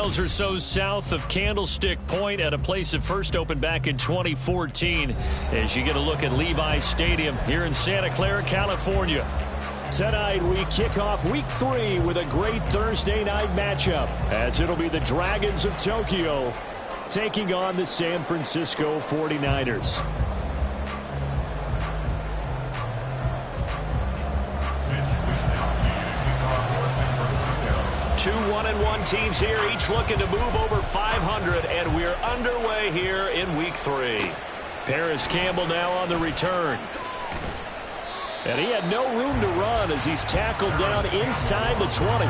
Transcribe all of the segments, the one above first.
miles or so south of Candlestick Point at a place that first opened back in 2014 as you get a look at Levi Stadium here in Santa Clara, California. Tonight we kick off week 3 with a great Thursday night matchup as it'll be the Dragons of Tokyo taking on the San Francisco 49ers. Two 1-1 teams here, each looking to move over 500, and we're underway here in week 3. Paris Campbell now on the return. And he had no room to run as he's tackled down inside the 20.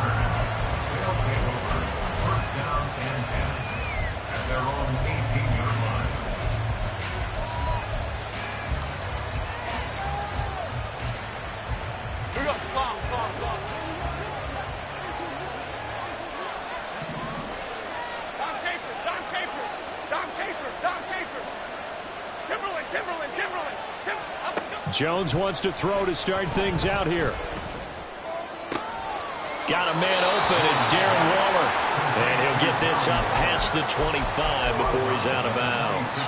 Jones wants to throw to start things out here. Got a man open. It's Darren Waller. And he'll get this up past the 25 before he's out of bounds.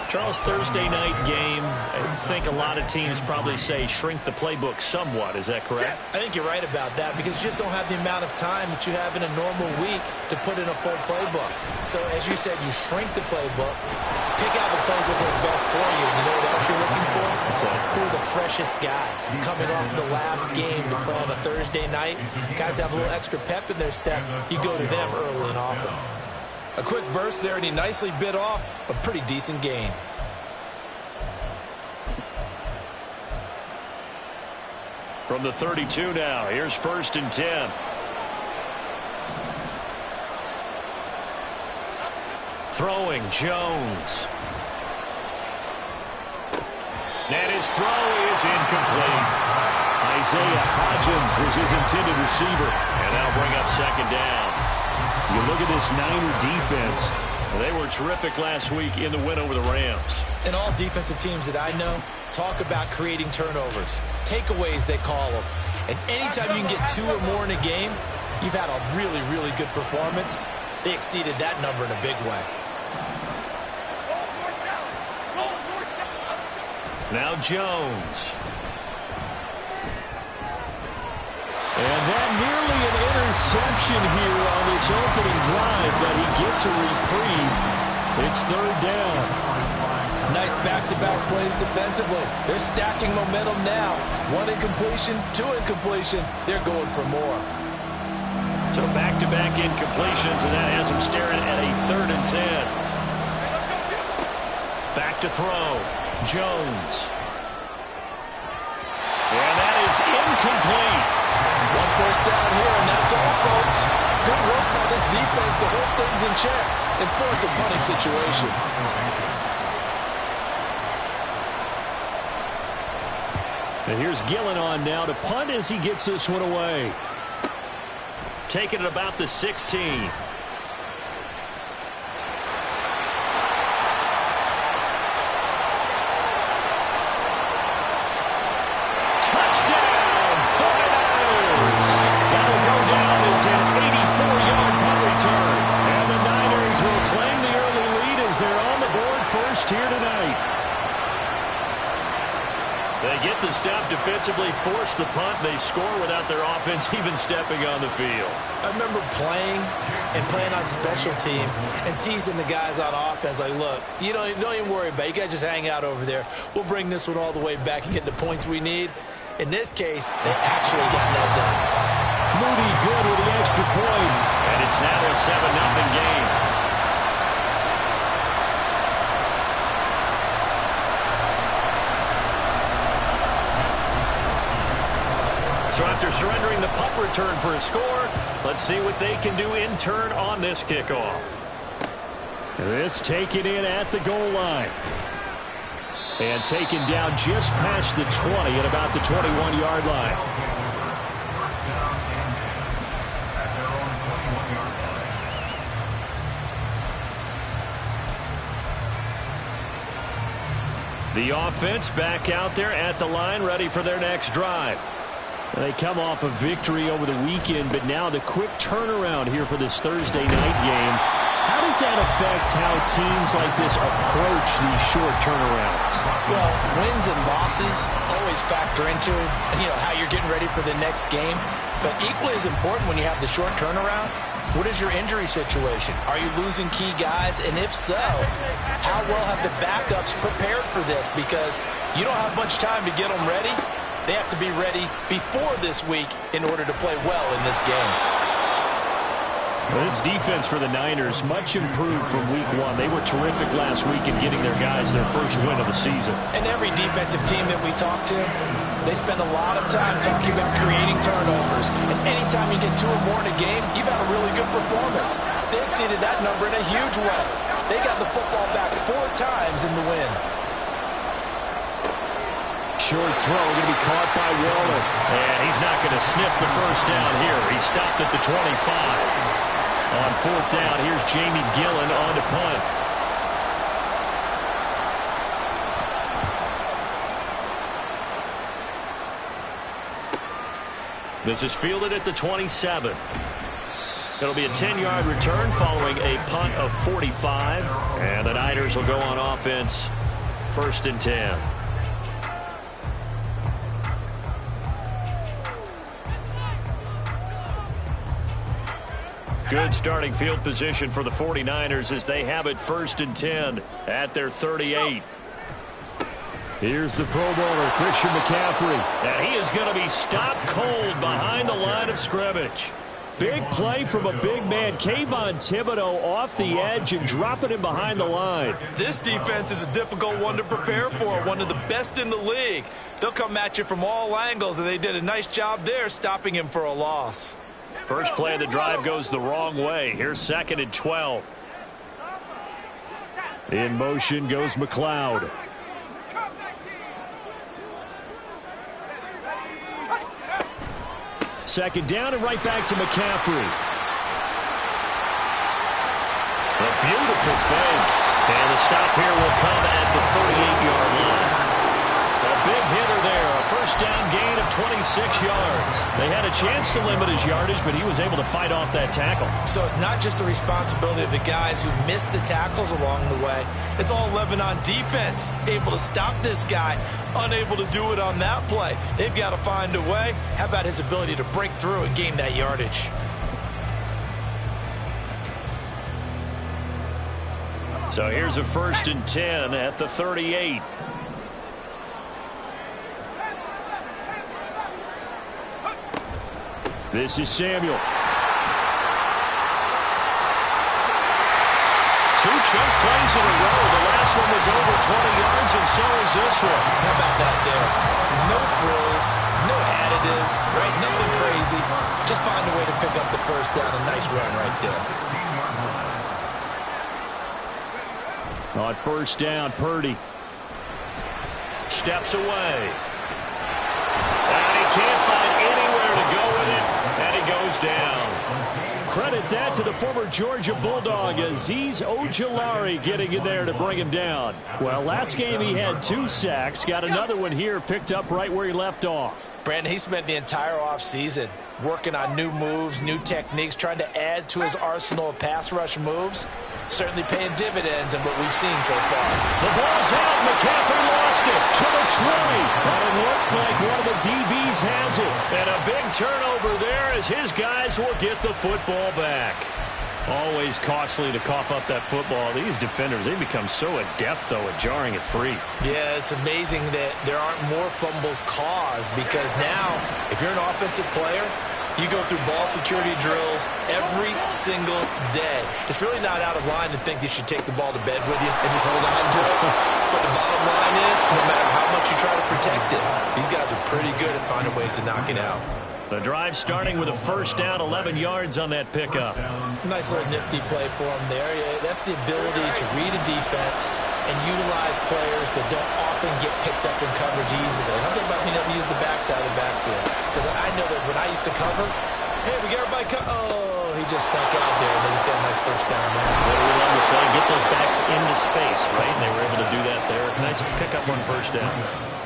Charles, Thursday night game, I think a lot of teams probably say shrink the playbook somewhat. Is that correct? I think you're right about that because you just don't have the amount of time that you have in a normal week to put in a full playbook. So, as you said, you shrink the playbook, pick out the plays that work best for you. You know what else you're looking for? Who are the freshest guys coming off the last game to play on a Thursday night? Guys have a little extra pep in their step. You go to them early and often. A quick burst there, and he nicely bit off a pretty decent gain. From the 32 now, here's 1st and 10. Throwing, Jones. And his throw is incomplete. Isaiah Hodgins was his intended receiver. And that'll bring up 2nd down. You look at this Niner defense. They were terrific last week in the win over the Rams. And all defensive teams that I know talk about creating turnovers. Takeaways, they call them. And anytime you can get 2 or more in a game, you've had a really, really good performance. They exceeded that number in a big way. Now Jones. And that nearly an interception here on this opening drive, but he gets a reprieve. It's 3rd down. Nice back-to-back plays defensively. They're stacking momentum now. 1 incompletion, 2 incompletion. They're going for more. So back-to-back incompletions, and that has them staring at a 3rd and 10. Back to throw. Jones. And that is incomplete. 1 first down here, and that's all, folks. Good work by this defense to hold things in check and force a punting situation. And here's Gillen on now to punt as he gets this one away. Taking it about the 16. The stop defensively, force the punt. They score without their offense even stepping on the field. I remember playing on special teams and teasing the guys on offense like, look, you don't even worry about it. You guys just hang out over there. We'll bring this one all the way back and get the points we need. In this case, they actually got that done. Moody good with the extra point. And it's now a 7-0 game. So after surrendering the punt return for a score, let's see what they can do in turn on this kickoff. This taken in at the goal line. And taken down just past the 20 at about the 21-yard line. The offense back out there at the line, ready for their next drive. They come off a victory over the weekend, but now the quick turnaround here for this Thursday night game. How does that affect how teams like this approach these short turnarounds? Well, wins and losses always factor into, how you're getting ready for the next game. But equally as important when you have the short turnaround, what is your injury situation? Are you losing key guys? And if so, how well have the backups prepared for this? Because you don't have much time to get them ready. They have to be ready before this week in order to play well in this game. Well, this defense for the Niners, much improved from week one. They were terrific last week in getting their guys their first win of the season. And every defensive team that we talk to, they spend a lot of time talking about creating turnovers. And anytime you get 2 or more in a game, you've had a really good performance. They exceeded that number in a huge way. They got the football back 4 times in the win. Short throw going to be caught by Waller. And he's not going to sniff the first down here. He stopped at the 25. On 4th down, here's Jamie Gillen on to punt. This is fielded at the 27. It'll be a 10-yard return following a punt of 45. And the Niners will go on offense, 1st and 10. Good starting field position for the 49ers as they have it 1st and 10 at their 38. Here's the Pro Bowler, Christian McCaffrey. And he is going to be stopped cold behind the line of scrimmage. Big play from a big man. Kayvon Thibodeau off the edge and dropping him behind the line. This defense is a difficult one to prepare for, one of the best in the league. They'll come at you from all angles, and they did a nice job there stopping him for a loss. First play of the drive goes the wrong way. Here's 2nd and 12. In motion goes McLeod. Second down and right back to McCaffrey. A beautiful fake. And the stop here will come at the 38-yard line. A big hitter there. A first down gain of 26 yards. They had a chance to limit his yardage, but he was able to fight off that tackle. So it's not just the responsibility of the guys who missed the tackles along the way. It's all 11 on defense. Able to stop this guy. Unable to do it on that play. They've got to find a way. How about his ability to break through and gain that yardage? So here's a 1st and 10 at the 38. This is Samuel. 2 chunk plays in a row. The last one was over 20 yards, and so is this one. How about that there? No frills, no additives, right? Nothing crazy. Just find a way to pick up the first down. A nice run right there. On 1st down, Purdy. Steps away. And he can't find anywhere to go with it, and he goes down. Credit that to the former Georgia Bulldog, Azeez Ojulari, getting in there to bring him down. Well, last game he had 2 sacks. Got another one here, picked up right where he left off. Brandon, he spent the entire offseason working on new moves, new techniques, trying to add to his arsenal of pass rush moves. Certainly paying dividends in what we've seen so far. The ball's out. McCaffrey lost it to the 20. But it looks like one of the DBs has it. And a big turnover there as his guys will get the football back. Always costly to cough up that football. These defenders, they become so adept, though, at jarring it free. Yeah, it's amazing that there aren't more fumbles caused because now, if you're an offensive player, you go through ball security drills every single day. It's really not out of line to think you should take the ball to bed with you and just hold on to it. But the bottom line is, no matter how much you try to protect it, these guys are pretty good at finding ways to knock it out. The drive starting with a first down, 11 yards on that pickup. Nice little nifty play for him there. Yeah, that's the ability to read a defense and utilize players that don't often get picked up in coverage easily. And I'm talking about being able to use the backside of the backfield. Because I know that when I used to cover, hey, we got everybody oh, he just snuck out there, and they just got a nice first down there. Well, we love to say, get those backs into space, right? And they were able to do that there. Nice pickup on first down.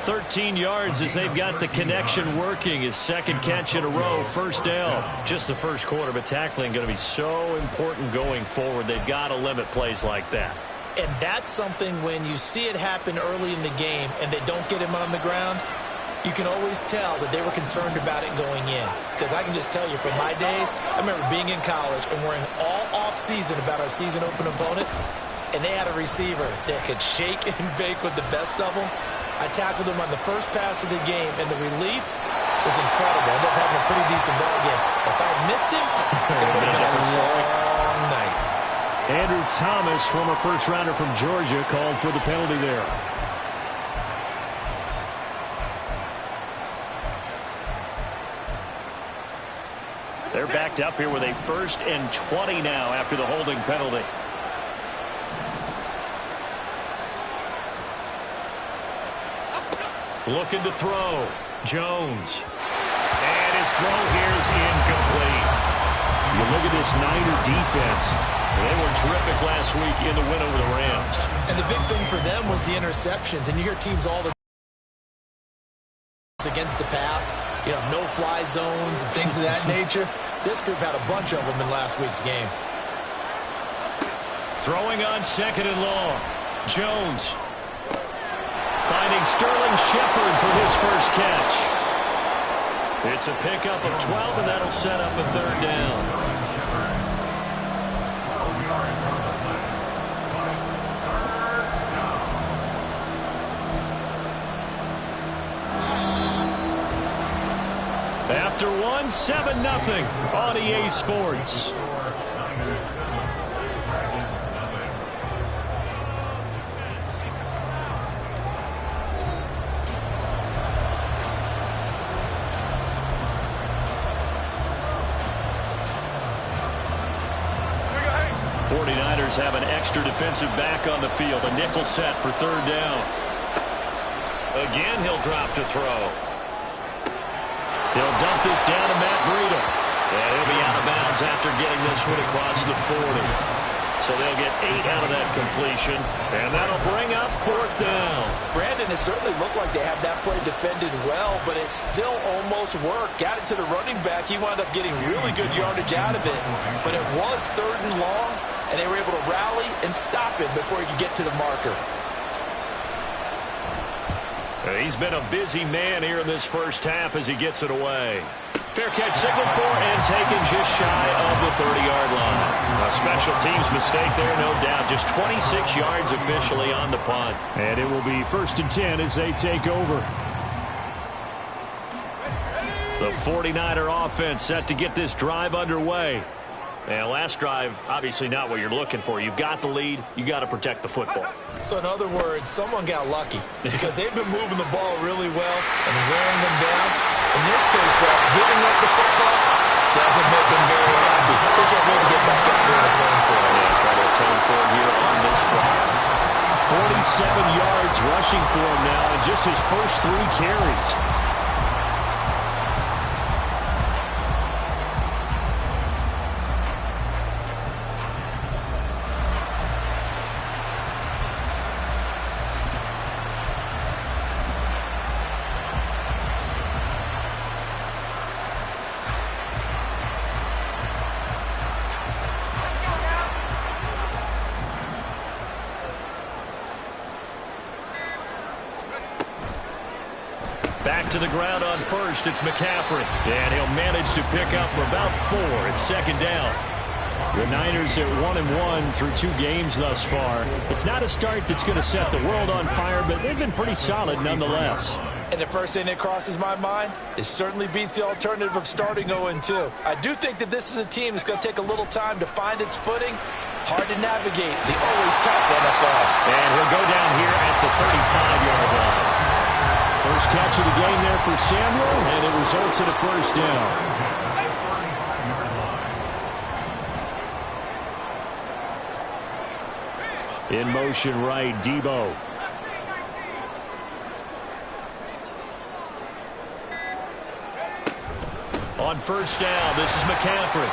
13 yards as they've got the connection working. His second catch in a row, first down. Just the first quarter, but tackling going to be so important going forward. They've got to limit plays like that. And that's something when you see it happen early in the game and they don't get him on the ground, you can always tell that they were concerned about it going in. Because I can just tell you from my days, I remember being in college and worrying all off-season about our season open opponent, and they had a receiver that could shake and bake with the best of them. I tackled him on the first pass of the game, and the relief was incredible. I ended up having a pretty decent ball game. But if I had missed him, it would have been a long night. Andrew Thomas, former first-rounder from Georgia, called for the penalty there. They're backed up here with a 1st and 20 now after the holding penalty. Looking to throw. Jones. And his throw here is incomplete. You look at this Niner defense. They were terrific last week in the win over the Rams. And the big thing for them was the interceptions. And you hear teams all the against the pass, you know, no-fly zones and things of that nature. This group had a bunch of them in last week's game. Throwing on 2nd and long. Jones. Finding Sterling Shepard for his first catch. It's a pickup of 12, and that'll set up a 3rd down. After one, 7-0 on EA Sports. '49ers have an extra defensive back on the field. A nickel set for 3rd down. Again, he'll drop to throw. He'll dump this down to Matt Breida. And he'll be out of bounds after getting this one across the 40. So they'll get 8 out of that completion. And that'll bring up 4th down. Brandon, it certainly looked like they had that play defended well, but it still almost worked. Got it to the running back. He wound up getting really good yardage out of it. But it was 3rd and long, and they were able to rally and stop it before he could get to the marker. He's been a busy man here in this first half as he gets it away. Fair catch signaled for and taken just shy of the 30-yard line. A special teams mistake there, no doubt. Just 26 yards officially on the punt. And it will be 1st and 10 as they take over. The 49er offense set to get this drive underway. And last drive, obviously not what you're looking for. You've got the lead. You got to protect the football. So in other words, someone got lucky because they've been moving the ball really well and wearing them down. In this case, though, giving up the football doesn't make them very happy. They can't wait to get back out there and atone for it. Yeah, try to atone for it here on this drive. 47 yards rushing for him now in just his first 3 carries. Back to the ground on first. It's McCaffrey. And he'll manage to pick up about 4. It's 2nd down. The Niners at 1-1 through 2 games thus far. It's not a start that's going to set the world on fire, but they've been pretty solid nonetheless. And the first thing that crosses my mind, it certainly beats the alternative of starting 0-2. I do think that this is a team that's going to take a little time to find its footing. Hard to navigate the always tough NFL. And he'll go down here at the 35-yard line. First catch of the game there for Samuel, and it results in a 1st down. In motion right, Debo. On 1st down, this is McCaffrey.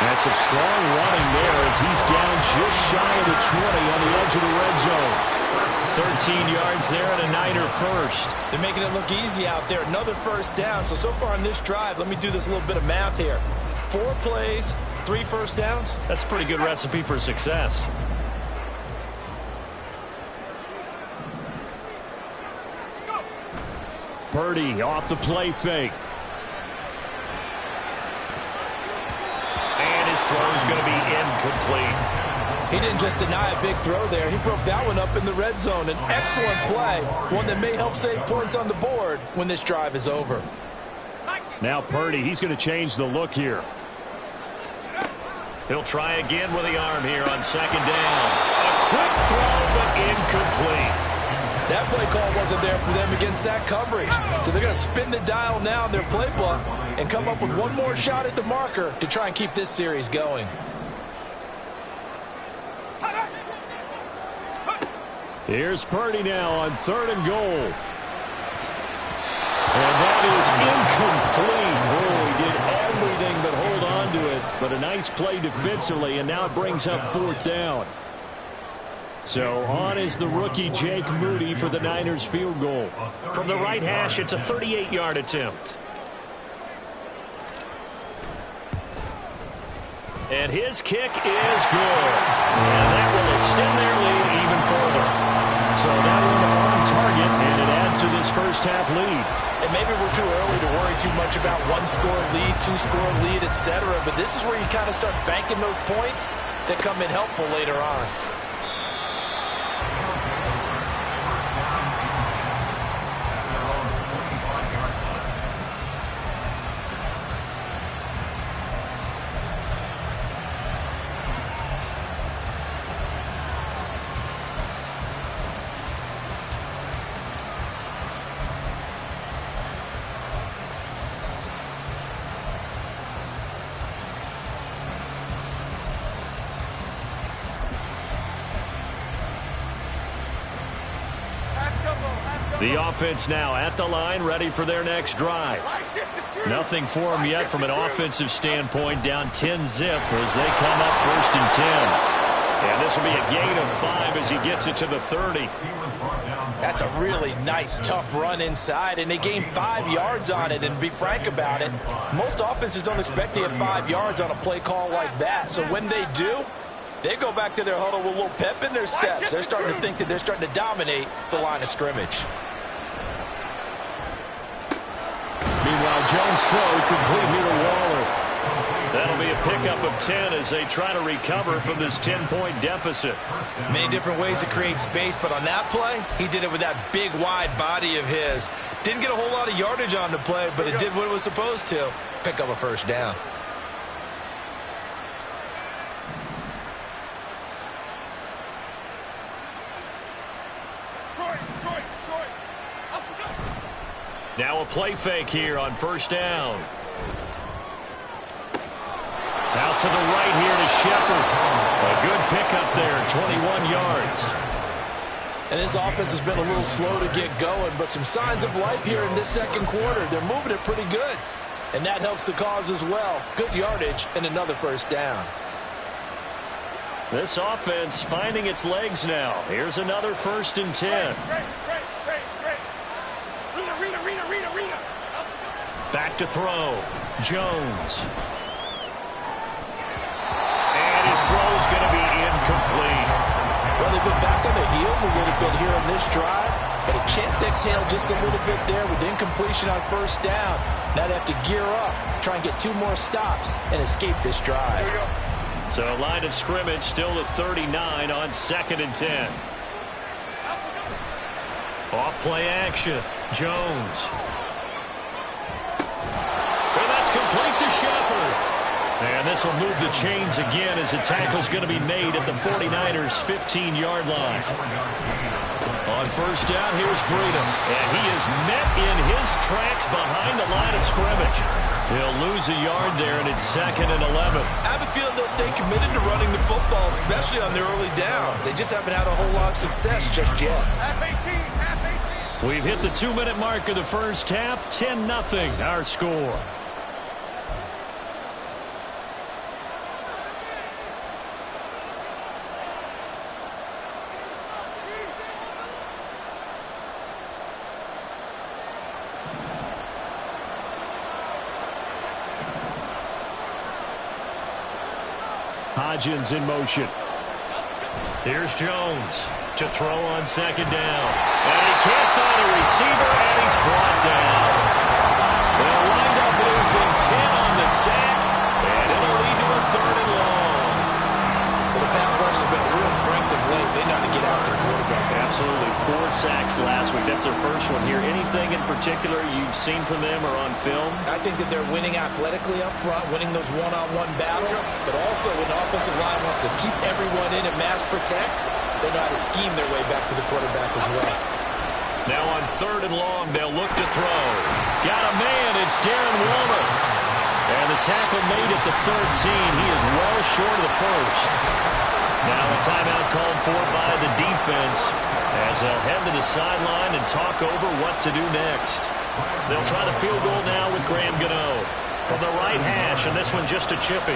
And some strong running there as he's down just shy of the 20 on the edge of the red zone. 13 yards there and a Niner first. They're making it look easy out there. Another first down. So far on this drive, let me do this little bit of math here. 4 plays, 3 first downs. That's a pretty good recipe for success. Purdy off the play fake. And his throw's going to be incomplete. He didn't just deny a big throw there. He broke that one up in the red zone. An excellent play, one that may help save points on the board when this drive is over. Now Purdy, he's going to change the look here. He'll try again with the arm here on second down. A quick throw, but incomplete. That play call wasn't there for them against that coverage. So they're going to spin the dial now in their playbook and come up with one more shot at the marker to try and keep this series going. Here's Purdy now on 3rd and goal. And that is incomplete. Boy, he did everything but hold on to it. But a nice play defensively, and now it brings up 4th down. So on is the rookie Jake Moody for the Niners field goal. From the right hash, it's a 38-yard attempt. And his kick is good. And that will extend their lead even further. So that one on target, and it adds to this first half lead. And maybe we're too early to worry too much about 1-score lead, 2-score lead, etc. But this is where you kind of start banking those points that come in helpful later on. The offense now at the line, ready for their next drive. Nothing for them yet from an offensive standpoint, down 10-zip as they come up 1st and 10. And this will be a gain of 5 as he gets it to the 30. That's a really nice, tough run inside, and they gained 5 yards on it. And to be frank about it, most offenses don't expect to get 5 yards on a play call like that. So when they do, they go back to their huddle with a little pep in their steps. They're starting to think that they're starting to dominate the line of scrimmage. Meanwhile, Jones' throw complete here to Waller. That'll be a pickup of 10 as they try to recover from this 10-point deficit. Many different ways to create space, but on that play, he did it with that big, wide body of his. Didn't get a whole lot of yardage on the play, but it did what it was supposed to. Pick up a first down. Now a play fake here on 1st down. Out to the right here to Shepard. A good pickup there, 21 yards. And this offense has been a little slow to get going, but some signs of life here in this second quarter. They're moving it pretty good, and that helps the cause as well. Good yardage and another first down. This offense finding its legs now. Here's another 1st and 10. Back to throw. Jones. And his throw's going to be incomplete. Well, they've been back on their heels a little bit here on this drive, but a chance to exhale just a little bit there with incompletion on 1st down. Now they have to gear up, try and get 2 more stops, and escape this drive. So line of scrimmage still at 39 on 2nd and 10. Off play action. Jones. And that's complete to Shepard. And this will move the chains again as the tackle's going to be made at the 49ers' 15-yard line. On 1st down, here's Breedham. And he is met in his tracks behind the line of scrimmage. He'll lose a yard there, and it's 2nd and 11. I have a feeling they'll stay committed to running the football, especially on their early downs. They just haven't had a whole lot of success just yet. We've hit the 2-minute mark of the first half. 10-0 our score. Hodgins in motion. Here's Jones to throw on second down. And he can't find a receiver, and he's brought down. They'll wind up losing 10 on the sack, and it'll lead to a 3rd and long. Well, the pass rush has been a real strength of late. They know how to get after the quarterback. Absolutely. 4 sacks last week. That's their first one here. Anything in particular you've seen from them or on film? I think that they're winning athletically up front, winning those one-on-one battles, but also when the offensive line wants to keep everyone in and mass protect, they know how to scheme their way back to the quarterback as well. Now on 3rd and long, they'll look to throw. Got a man. It's Darren Waller. And the tackle made at the 13. He is well short of the first. Now a timeout called for by the defense as they'll head to the sideline and talk over what to do next. They'll try the field goal now with Graham Gano from the right hash, and this one just a chippy.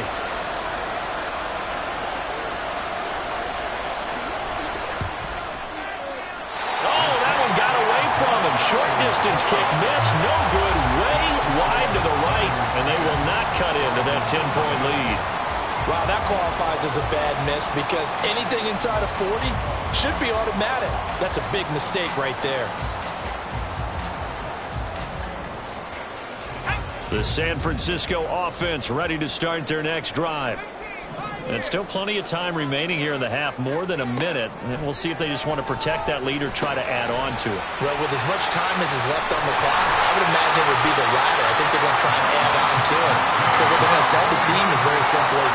Oh, that one got away from him. Short distance kick missed. No good. Way wide to the right, and they will not cut into that 10-point lead. Wow, that qualifies as a bad miss because anything inside of 40 should be automatic. That's a big mistake right there. The San Francisco offense ready to start their next drive. And still plenty of time remaining here in the half, more than a minute. And we'll see if they just want to protect that lead or try to add on to it. Well, with as much time as is left on the clock, I would imagine it would be the latter. I think they're going to try and add on to it. So what they're going to tell the team is very simply,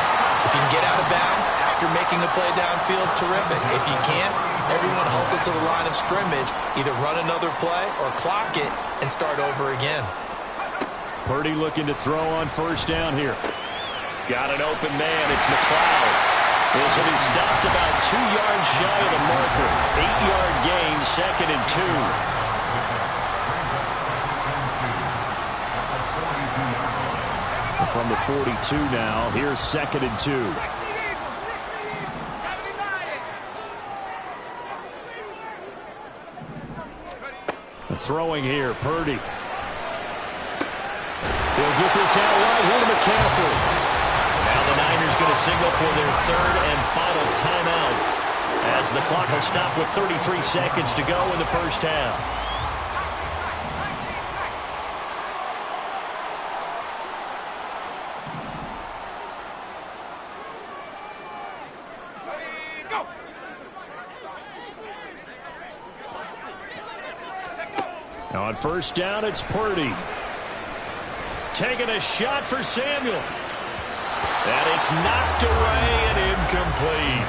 if you can get out of bounds after making a play downfield, terrific. If you can't, everyone hustle to the line of scrimmage, either run another play or clock it and start over again. Purdy looking to throw on 1st down here. Got an open man. It's McLeod. This will be stopped about 2 yards shy of the marker. 8-yard gain, 2nd and 2. From the 42 now, here's 2nd and 2. Throwing here, Purdy. He'll get this out right here to McCaffrey. Now the Niners going to signal for their 3rd and final timeout as the clock will stop with 33 seconds to go in the first half. Now on 1st down, it's Purdy. Taking a shot for Samuel. And it's knocked away and incomplete.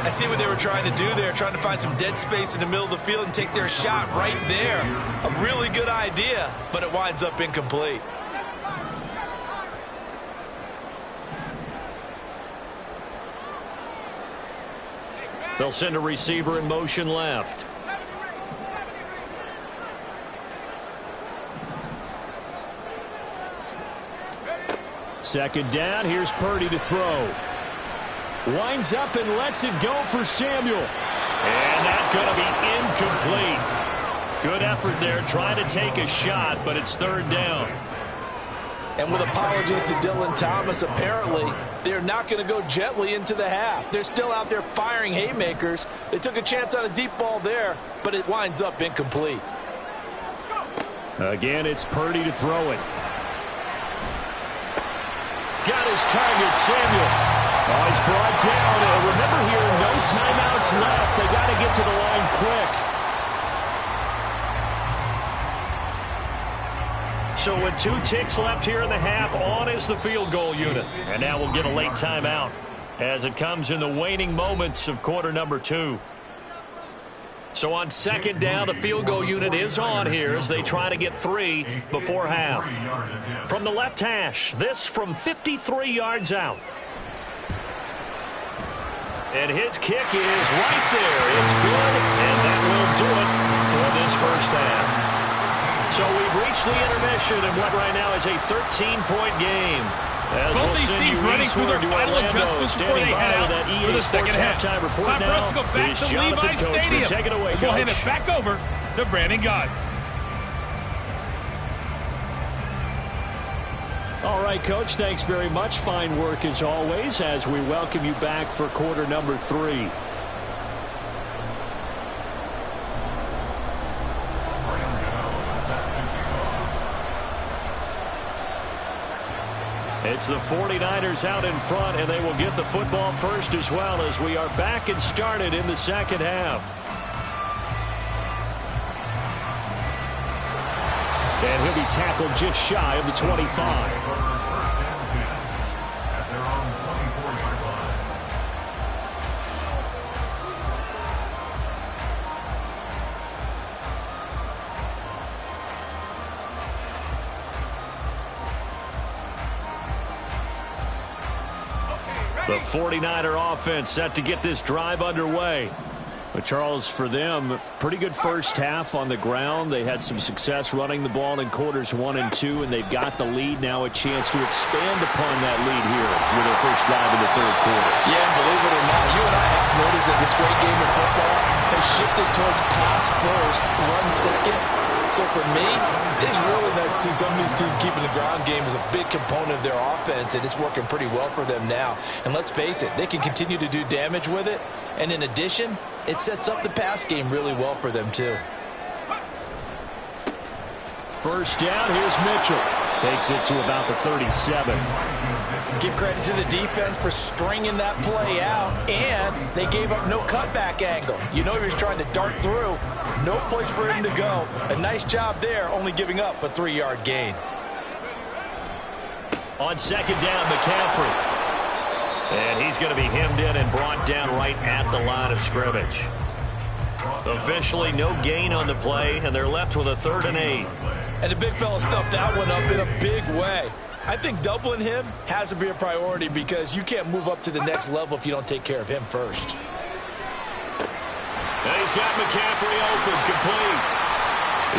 I see what they were trying to do there, trying to find some dead space in the middle of the field and take their shot right there. A really good idea, but it winds up incomplete. They'll send a receiver in motion left. Second down, here's Purdy to throw. Winds up and lets it go for Samuel. And that's going to be incomplete. Good effort there, trying to take a shot, but it's 3rd down. And with apologies to Dylan Thomas, apparently they're not going to go gently into the half. They're still out there firing haymakers. They took a chance on a deep ball there, but it winds up incomplete. Again, it's Purdy to throw it. Got his target, Samuel. Oh, he's brought down. And remember here, no timeouts left. They got to get to the line quick. So with 2 ticks left here in the half, on is the field goal unit. And now we'll get a late timeout as it comes in the waning moments of quarter number 2. So on 2nd down, the field goal unit is on here as they try to get 3 before half. From the left hash, this from 53 yards out. And his kick is right there. It's good, and that will do it for this first half. So we've reached the intermission in what right now is a 13-point game. As both these teams running through their final adjustments before they head out for the second half. Time for us to go back to Levi Stadium. Take it away, we'll hand it back over to Brandon Gott. All right, Coach, thanks very much. Fine work as always as we welcome you back for quarter number 3. It's the 49ers out in front, and they will get the football first as well as we are back and started in the second half. And he'll be tackled just shy of the 25. The 49er offense set to get this drive underway. But Charles, for them, pretty good first half on the ground. They had some success running the ball in quarters 1 and 2, and they've got the lead now, a chance to expand upon that lead here with their first drive in the third quarter. Yeah, and believe it or not, you and I have noticed that this great game of football has shifted towards pass first, run second. So for me, it's really nice to see some of these teams keeping the ground game as a big component of their offense, and it's working pretty well for them now. And let's face it, they can continue to do damage with it. And in addition, it sets up the pass game really well for them too. First down, here's Mitchell. Takes it to about the 37. Give credit to the defense for stringing that play out, and they gave up no cutback angle. You know he was trying to dart through. No place for him to go. A nice job there, only giving up a 3-yard gain. On second down, McCaffrey. And he's going to be hemmed in and brought down right at the line of scrimmage. Officially no gain on the play, and they're left with a 3rd and 8. And the big fella stuffed that one up in a big way. I think doubling him has to be a priority because you can't move up to the next level if you don't take care of him first. And he's got McCaffrey open, complete.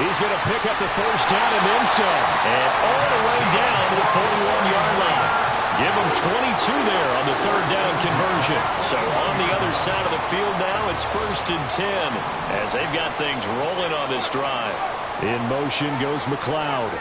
He's going to pick up the first down and then some. And all the way down to the 41-yard line. Give him 22 there on the 3rd down conversion. So on the other side of the field now, it's 1st and 10 as they've got things rolling on this drive. In motion goes McLeod.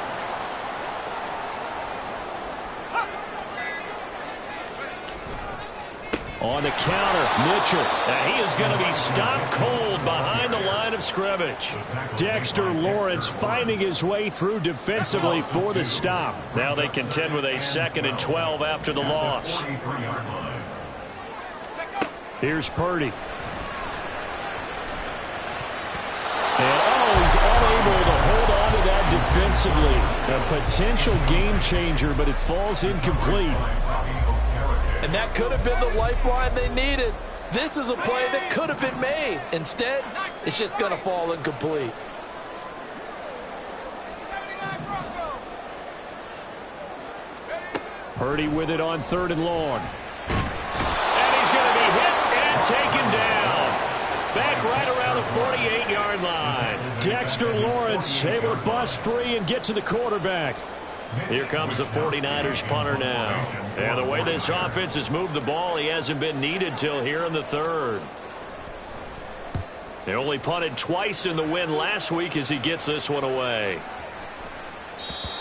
On the counter, Mitchell. Now he is going to be stopped cold behind the line of scrimmage. Dexter Lawrence finding his way through defensively for the stop. Now they contend with a 2nd and 12 after the loss. Here's Purdy. And he's unable to hold on to that defensively. A potential game changer, but it falls incomplete. And that could have been the lifeline they needed. This is a play that could have been made. Instead, it's just going to fall incomplete. Purdy with it on 3rd and long. And he's going to be hit and taken down. Back right around the 48-yard line. Dexter Lawrence able to bust free and get to the quarterback. Here comes the 49ers punter now. And the way this offense has moved the ball, he hasn't been needed till here in the 3rd. They only punted twice in the win last week as he gets this one away.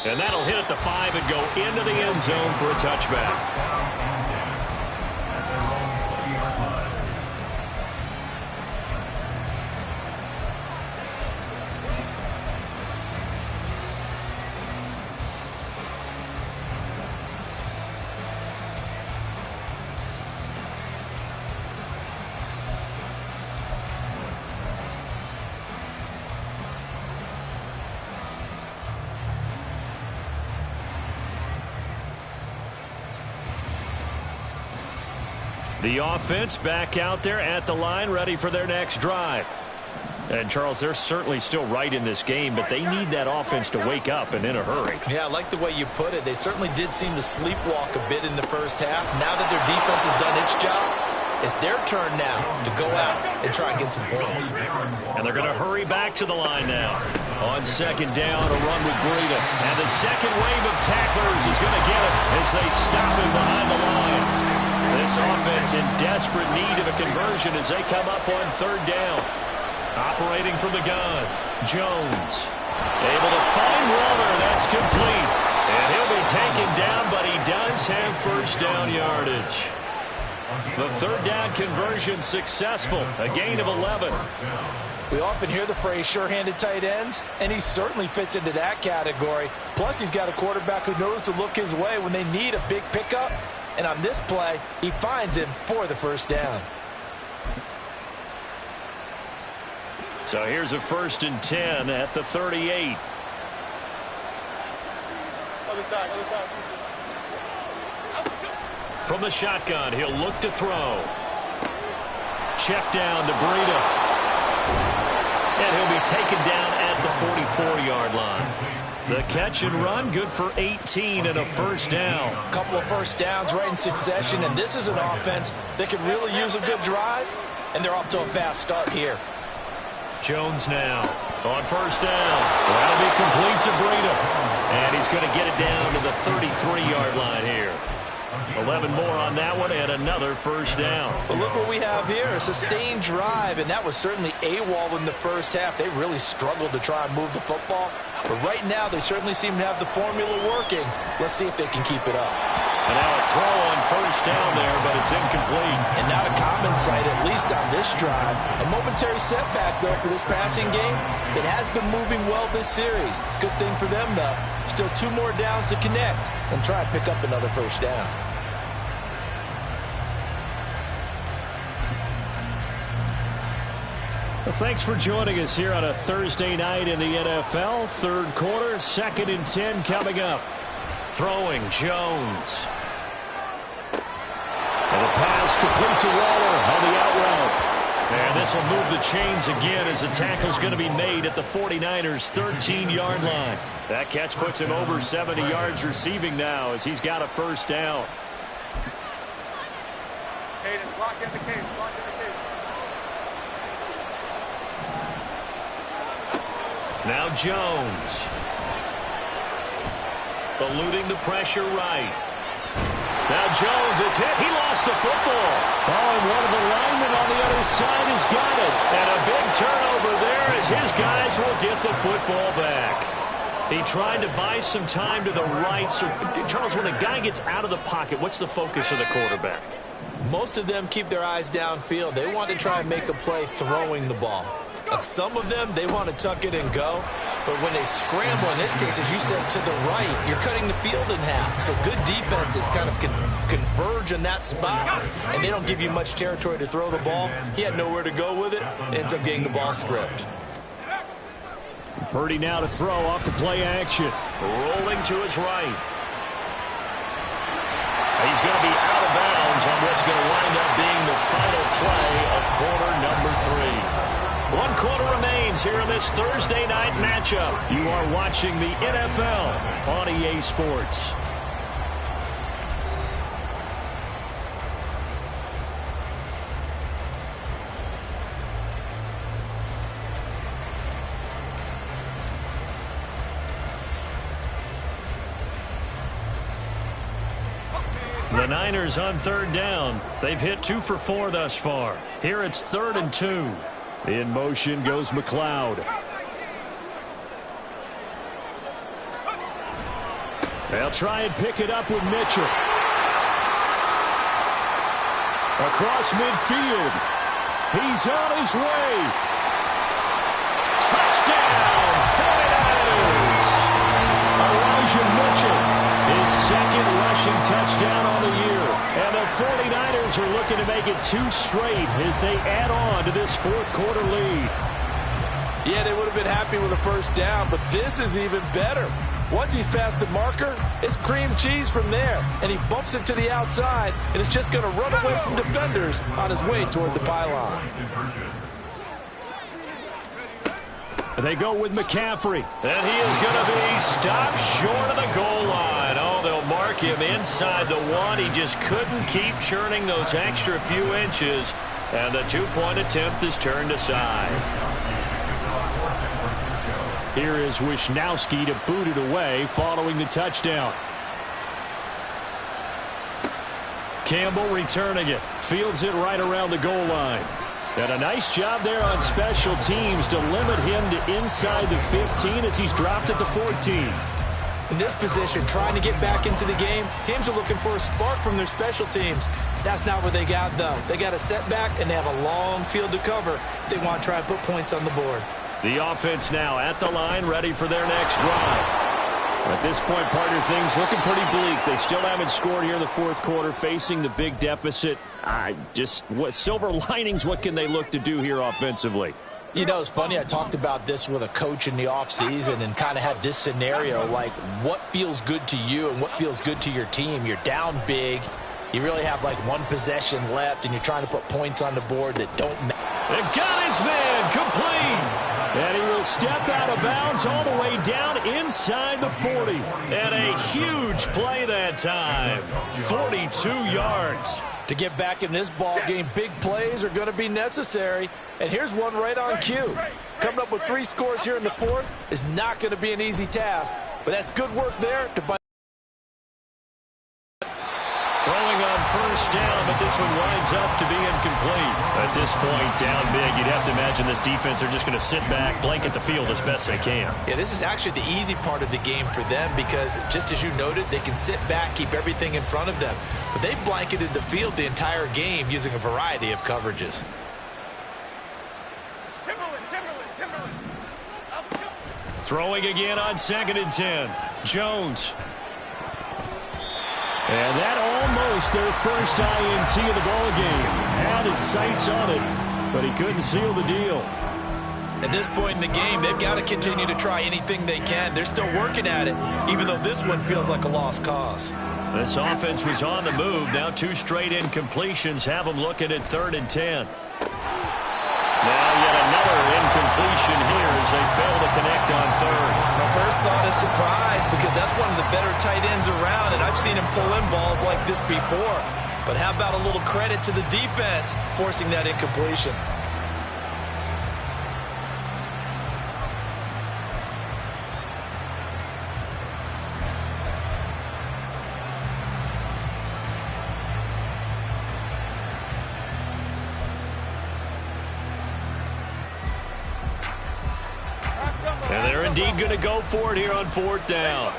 And that'll hit at the 5 and go into the end zone for a touchback. The offense back out there at the line, ready for their next drive. And, Charles, they're certainly still right in this game, but they need that offense to wake up and in a hurry. Yeah, I like the way you put it. They certainly did seem to sleepwalk a bit in the first half. Now that their defense has done its job, it's their turn now to go out and try and get some points. And they're going to hurry back to the line now. On second down, a run with Breida. And the second wave of tacklers is going to get him as they stop him behind the line. This offense in desperate need of a conversion as they come up on 3rd down. Operating from the gun, Jones. Able to find Waller. That's complete. And he'll be taken down, but he does have first down yardage. The third down conversion successful, a gain of 11. We often hear the phrase sure-handed tight ends, and he certainly fits into that category. Plus, he's got a quarterback who knows to look his way when they need a big pickup. And on this play, he finds him for the first down. So here's a 1st and 10 at the 38. From the shotgun, he'll look to throw. Check down to Breida. And he'll be taken down at the 44-yard line. The catch and run, good for 18 and a first down. A couple of first downs right in succession, and this is an offense that could really use a good drive, and they're off to a fast start here. Jones now on first down. That'll be complete to Breida. And he's going to get it down to the 33-yard line here. 11 more on that one and another first down. But look what we have here, a sustained drive, and that was certainly AWOL in the first half. They really struggled to try and move the football. But right now, they certainly seem to have the formula working. Let's see if they can keep it up. And now a throw on first down there, but it's incomplete. And not a common sight, at least on this drive. A momentary setback, though, for this passing game. It has been moving well this series. Good thing for them, though. Still 2 more downs to connect and try and pick up another first down. Well, thanks for joining us here on a Thursday night in the NFL. Third quarter, 2nd and 10 coming up. Throwing Jones. And a pass complete to Waller on the out route. And this will move the chains again as the tackle's going to be made at the 49ers' 13-yard line. That catch puts him over 70 yards receiving now as he's got a first down. Cadence, lock in the cadence, lock in the cadence. Now Jones. Eluding the pressure right. Now Jones is hit. He lost the football. Oh, and one of the linemen on the other side has got it. And a big turnover there as his guys will get the football back. He tried to buy some time to the right. So, Charles, when a guy gets out of the pocket, what's the focus of the quarterback? Most of them keep their eyes downfield. They want to try and make a play throwing the ball. Some of them, they want to tuck it and go. But when they scramble, in this case, as you said, to the right, you're cutting the field in half. So good defenses kind of converge in that spot, and they don't give you much territory to throw the ball. He had nowhere to go with it, ends up getting the ball stripped. Purdy now to throw off the play action. Rolling to his right. He's going to be out of bounds on what's going to wind up being the final play of quarter number 3. 1 quarter remains here in this Thursday night matchup. You are watching the NFL on EA Sports. The Niners on third down. They've hit 2 for 4 thus far. Here it's 3rd and 2. In motion goes McLeod. They'll try and pick it up with Mitchell. Across midfield. He's on his way. Touchdown, 49ers! Elijah Mitchell. His 2nd rushing touchdown on the year. And the 49ers are looking to make it 2 straight as they add on to this 4th quarter lead. Yeah, they would have been happy with a first down, but this is even better. Once he's past the marker, it's cream cheese from there. And he bumps it to the outside, and it's just going to run away from defenders on his way toward the pylon. They go with McCaffrey. And he is going to be stopped short of the goal line. Oh, they'll mark him inside the 1. He just couldn't keep churning those extra few inches. And the 2-point attempt is turned aside. Here is Wisnowski to boot it away following the touchdown. Campbell returning it. Fields it right around the goal line. And a nice job there on special teams to limit him to inside the 15 as he's dropped at the 14. In this position, trying to get back into the game, teams are looking for a spark from their special teams. That's not what they got, though. They got a setback, and they have a long field to cover if they want to try and put points on the board. The offense now at the line, ready for their next drive. At this point, partner, things looking pretty bleak. They still haven't scored here in the fourth quarter, facing the big deficit. What silver linings, what can they look to do here offensively? You know, it's funny, I talked about this with a coach in the offseason and kind of had this scenario, like what feels good to you and what feels good to your team. You're down big. You really have like one possession left, and you're trying to put points on the board that don't matter. And got his man complete. And he will step out of bounds all the way down inside the 40. And a huge play that time. 42 yards. To get back in this ball game, big plays are going to be necessary. And here's one right on cue. Coming up with 3 scores here in the fourth is not going to be an easy task. But that's good work there to buy. Throwing on first down, but this one winds up to be incomplete. At this point, down big, you'd have to imagine this defense are just going to sit back, blanket the field as best they can. Yeah, this is actually the easy part of the game for them because, just as you noted, they can sit back, keep everything in front of them. But they've blanketed the field the entire game using a variety of coverages. Throwing again on 2nd and 10. Jones. And that almost their first INT of the ball game. Had his sights on it, but he couldn't seal the deal. At this point in the game, they've got to continue to try anything they can. They're still working at it, even though this one feels like a lost cause. This offense was on the move. Now 2 straight incompletions have them looking at 3rd and 10. Now yet another incompletion here as they fail to connect on 3rd. My first thought is surprise because that's one of the better tight ends around, and I've seen him pull in balls like this before. But how about a little credit to the defense forcing that incompletion? And they're indeed going to go for it here on 4th down.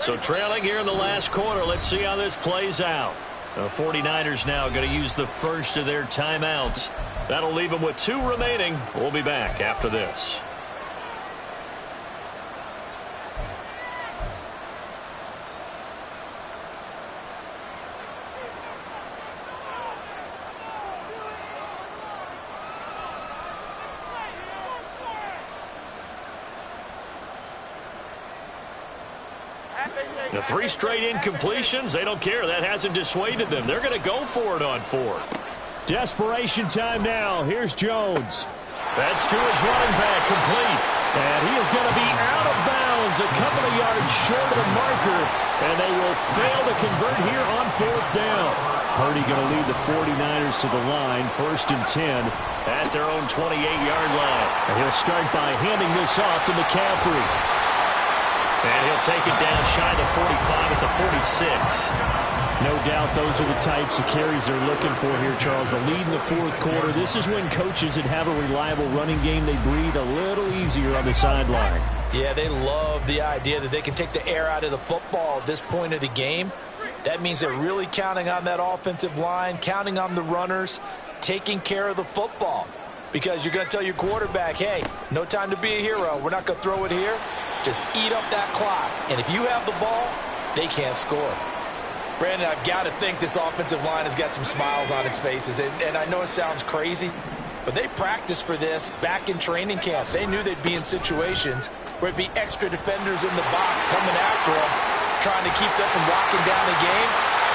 So trailing here in the last quarter, let's see how this plays out. The 49ers now going to use the first of their timeouts. That'll leave them with 2 remaining. We'll be back after this. The 3 straight incompletions, they don't care. That hasn't dissuaded them. They're going to go for it on 4th. Desperation time now. Here's Jones. That's to his running back, complete. And he is going to be out of bounds a couple of yards short of the marker. And they will fail to convert here on 4th down. Purdy going to lead the 49ers to the line, 1st and 10. At their own 28-yard line. And he'll start by handing this off to McCaffrey. And he'll take it down shy of the 45 at the 46. No doubt those are the types of carries they're looking for here, Charles. The lead in the 4th quarter. This is when coaches that have a reliable running game, they breathe a little easier on the sideline. Yeah, they love the idea that they can take the air out of the football at this point of the game. That means they're really counting on that offensive line, counting on the runners, taking care of the football. Because you're going to tell your quarterback, hey, no time to be a hero. We're not going to throw it here. Just eat up that clock. And if you have the ball, they can't score. Brandon, I've got to think this offensive line has got some smiles on its faces. And I know it sounds crazy, but they practiced for this back in training camp. They knew they'd be in situations where it'd be extra defenders in the box coming after them, trying to keep them from locking down the game.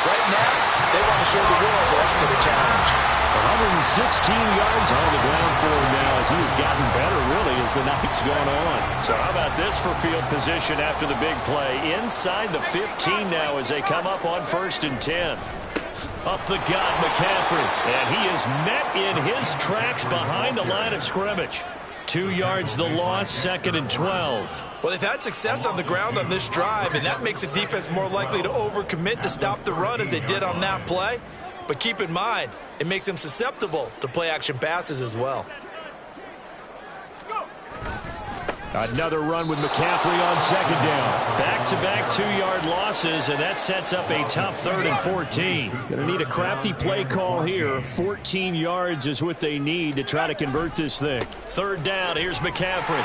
Right now, they want to show the world they're up to the challenge. 116 yards on the ground for him now as he has gotten better, really, as the night's gone on. So how about this for field position after the big play? Inside the 15 now as they come up on 1st and 10. Up the gut, McCaffrey. And he is met in his tracks behind the line of scrimmage. 2 yards the loss, 2nd and 12. Well, they've had success on the ground on this drive, and that makes a defense more likely to overcommit to stop the run as they did on that play. But keep in mind, it makes them susceptible to play-action passes as well. Another run with McCaffrey on second down. Back-to-back 2-yard losses, and that sets up a tough 3rd and 14. Going to need a crafty play call here. 14 yards is what they need to try to convert this thing. 3rd down, here's McCaffrey.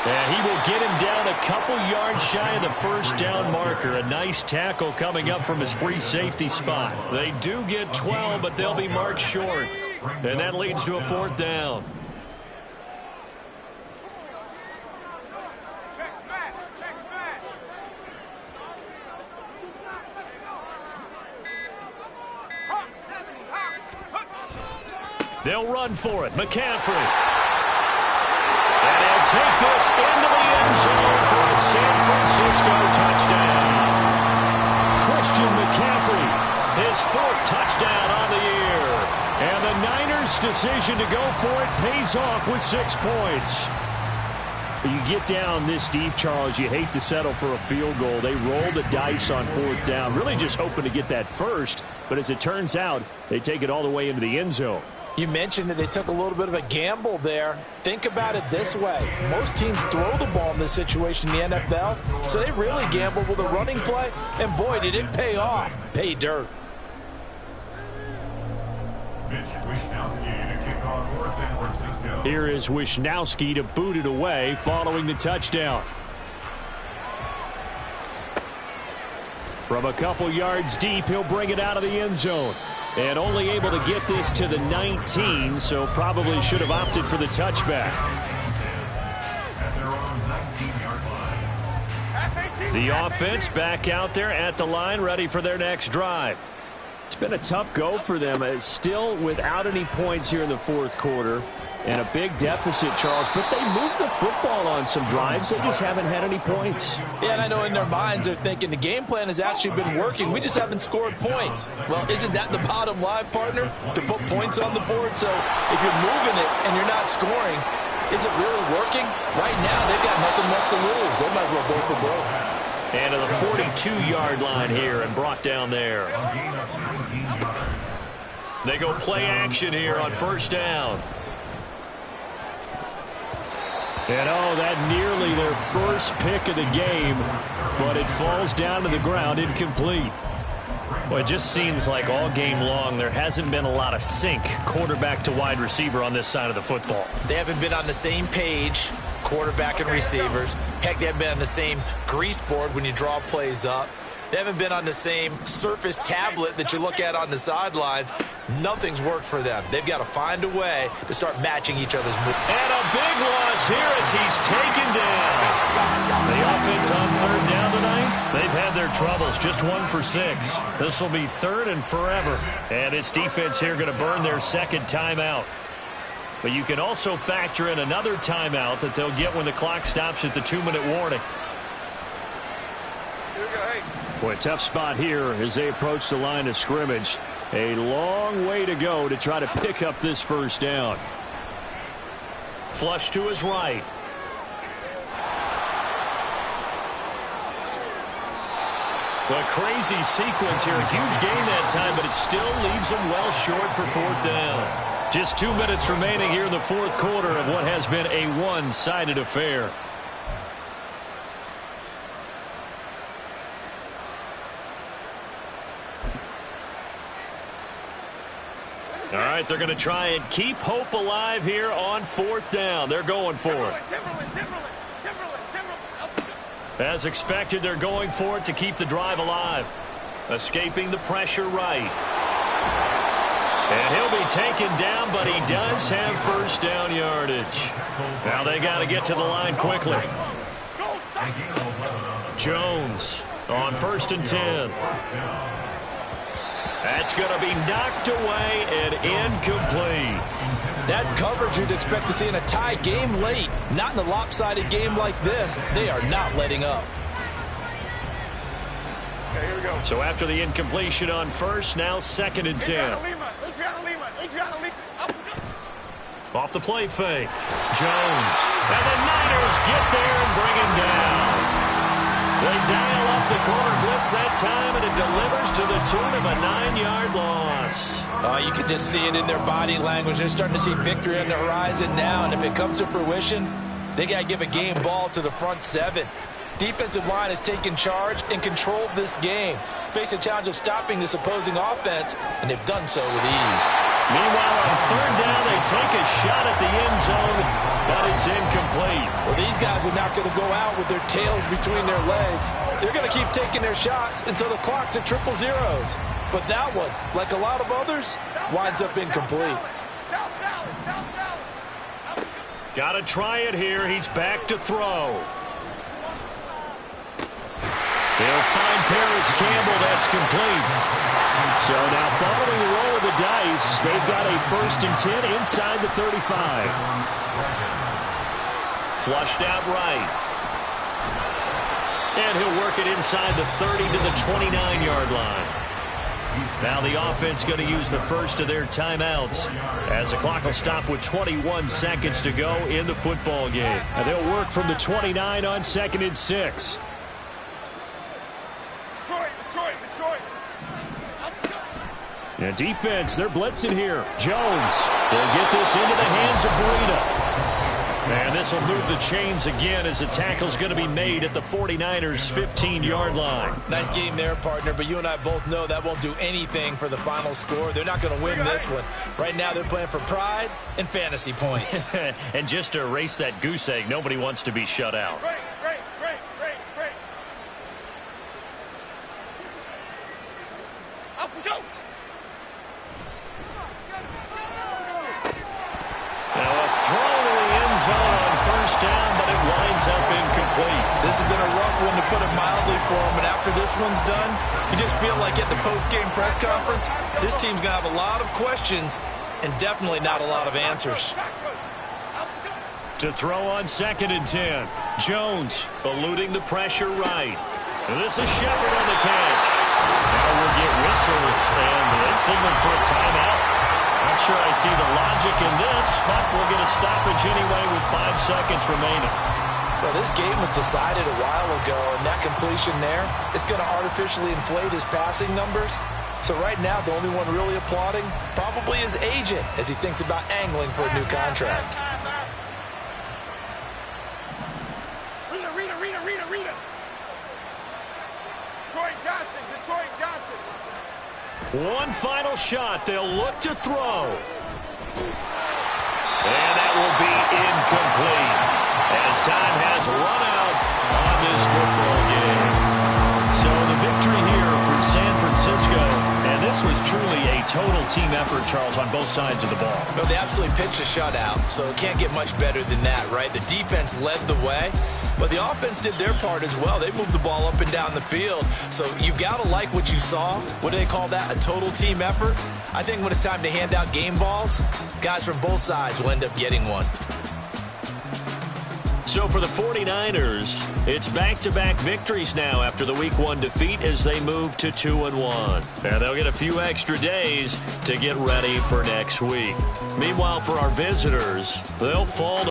And he will get him down a couple yards shy of the 1st down marker. A nice tackle coming up from his free safety spot. They do get 12, but they'll be marked short. And that leads to a 4th down. They'll run for it. McCaffrey. And he'll take this into the end zone for a San Francisco touchdown. Christian McCaffrey. His 4th touchdown on the year. And the Niners' decision to go for it pays off with 6 points. You get down this deep, Charles, you hate to settle for a field goal. They roll the dice on 4th down, really just hoping to get that first. But as it turns out, they take it all the way into the end zone. You mentioned that they took a little bit of a gamble there. Think about it this way. Most teams throw the ball in this situation in the NFL, so they really gambled with a running play, and boy, did it pay off. Pay dirt. Here is Wishnowski to boot it away following the touchdown. From a couple yards deep, he'll bring it out of the end zone. And only able to get this to the 19, so probably should have opted for the touchback. The offense back out there at the line, ready for their next drive. It's been a tough go for them. It's still without any points here in the 4th quarter. And a big deficit, Charles. But they moved the football on some drives. They just haven't had any points. Yeah, and I know in their minds they're thinking the game plan has actually been working. We just haven't scored points. Well, isn't that the bottom line, partner? To put points on the board. So if you're moving it and you're not scoring, is it really working? Right now, they've got nothing left to lose. They might as well go for broke. And to the 42-yard line here and brought down there. They go play action here on 1st down. And oh, that nearly their first pick of the game, but it falls down to the ground incomplete. Well, it just seems like all game long there hasn't been a lot of sync quarterback to wide receiver on this side of the football. They haven't been on the same page, quarterback and receivers. Heck, they haven't been on the same grease board when you draw plays up. They haven't been on the same Surface tablet that you look at on the sidelines. Nothing's worked for them. They've got to find a way to start matching each other's moves. And a big loss here as he's taken down. The offense on 3rd down tonight, they've had their troubles. Just 1 for 6. This will be 3rd and forever. And this defense here going to burn their 2nd timeout. But you can also factor in another timeout that they'll get when the clock stops at the 2-minute warning. Boy, tough spot here as they approach the line of scrimmage. A long way to go to try to pick up this 1st down. Flush to his right. A crazy sequence here. A huge game that time, but it still leaves them well short for 4th down. Just 2 minutes remaining here in the 4th quarter of what has been a one-sided affair. All right, they're going to try and keep hope alive here on 4th down. They're going for it. As expected, they're going for it to keep the drive alive. Escaping the pressure right. And he'll be taken down, but he does have 1st down yardage. Now they got to get to the line quickly. Jones on 1st and 10. That's going to be knocked away and incomplete. That's coverage you'd expect to see in a tie game late. Not in a lopsided game like this. They are not letting up. Okay, here we go. So after the incompletion on 1st, now 2nd and 10. Off the play fake. Jones. And the Niners get there and bring him down. They dial up the corner blitz that time, and it delivers to the tune of a 9-yard loss. You can just see it in their body language. They're starting to see victory on the horizon now, and if it comes to fruition, they got to give a game ball to the front seven. Defensive line has taken charge and controlled this game. Face a challenge of stopping this opposing offense, and they've done so with ease. Meanwhile, on third down, they take a shot at the end zone, but it's incomplete. Well, these guys are not going to go out with their tails between their legs. They're going to keep taking their shots until the clock's at triple zeros. But that one, like a lot of others, winds up incomplete. Got to try it here. He's back to throw. They'll find Paris Campbell. That's complete. So now following the roll of the dice, they've got a 1st and 10 inside the 35. Flushed out right. And he'll work it inside the 30 to the 29-yard line. Now the offense going to use the first of their timeouts as the clock will stop with 21 seconds to go in the football game. And they'll work from the 29 on 2nd and 6. And defense, they're blitzing here. Jones will get this into the hands of Burrito. And this will move the chains again as the tackle's going to be made at the 49ers' 15-yard line. Nice game there, partner, but you and I both know that won't do anything for the final score. They're not going to win this one. Right now they're playing for pride and fantasy points. And just to erase that goose egg, nobody wants to be shut out. On first down, but it winds up incomplete. This has been a rough one, to put it mildly, for him, but after this one's done, you just feel like at the post-game press conference, this team's going to have a lot of questions and definitely not a lot of answers. To throw on 2nd and 10. Jones eluding the pressure right. And this is Shepard on the catch. Now we'll get whistles, and they signal for a timeout. Not sure I see the logic in this, but we'll get a stoppage anyway with 5 seconds remaining. Well, this game was decided a while ago, and that completion there is going to artificially inflate his passing numbers. So right now, the only one really applauding probably his agent as he thinks about angling for a new contract. Rita. Detroit Johnson. One final shot. They'll look to throw. And that will be incomplete as time has run out on this football game. So the victory here for San Francisco, and this was truly a total team effort, Charles, on both sides of the ball. No, they absolutely pitched a shutout, so it can't get much better than that, right? The defense led the way, but the offense did their part as well. They moved the ball up and down the field, so you've got to like what you saw. What do they call that? A total team effort? I think when it's time to hand out game balls, guys from both sides will end up getting one. So for the 49ers, it's back-to-back victories now after the Week 1 defeat as they move to 2-1. And they'll get a few extra days to get ready for next week. Meanwhile, for our visitors, they'll fall to